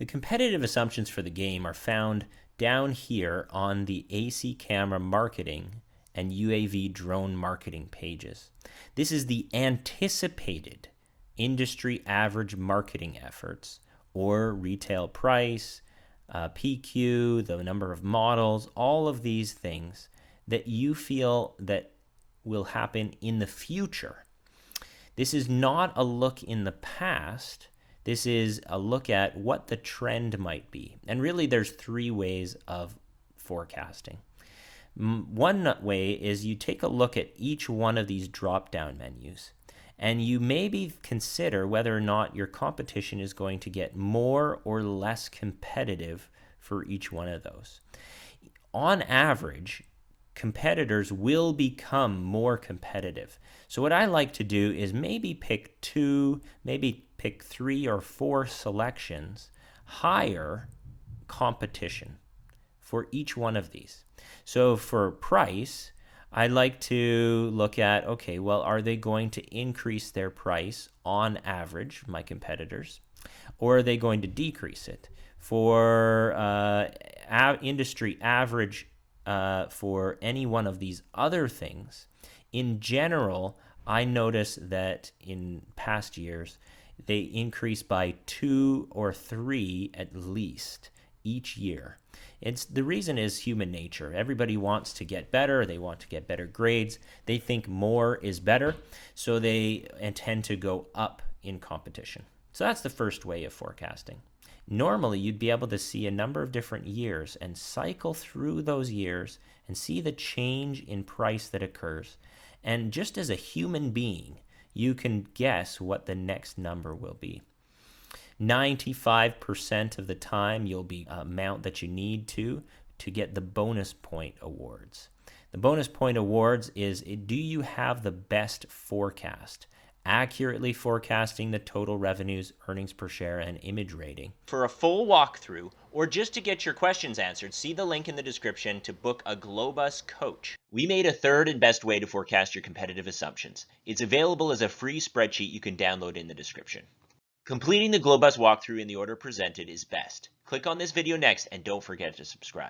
The competitive assumptions for the game are found down here on the AC camera marketing and UAV drone marketing pages. This is the anticipated industry average marketing efforts, or retail price, PQ, the number of models, all of these things that you feel that will happen in the future. This is not a look in the past. This is a look at what the trend might be. And really, there's three ways of forecasting. One way is you take a look at each one of these drop-down menus, and you maybe consider whether or not your competition is going to get more or less competitive for each one of those. On average, competitors will become more competitive. So what I like to do is maybe pick pick 3 or 4 selections higher competition for each one of these. So for price, I like to look at, okay, well, are they going to increase their price on average, my competitors, or are they going to decrease it? For industry average, for any one of these other things, in general, I notice that in past years, they increase by 2 or 3 at least each year. The reason is human nature. Everybody wants to get better. They want to get better grades. They think more is better, so they tend to go up in competition. So that's the first way of forecasting. Normally, you'd be able to see a number of different years and cycle through those years and see the change in price that occurs. And just as a human being, you can guess what the next number will be. 95% of the time, you'll be amount that you need to get the bonus point awards. The bonus point awards is, do you have the best forecast? Accurately forecasting the total revenues, earnings per share, and image rating. For a full walkthrough, or just to get your questions answered, see the link in the description to book a Glo-Bus coach. We made a third and best way to forecast your competitive assumptions. It's available as a free spreadsheet you can download in the description. Completing the Glo-Bus walkthrough in the order presented is best. Click on this video next and don't forget to subscribe.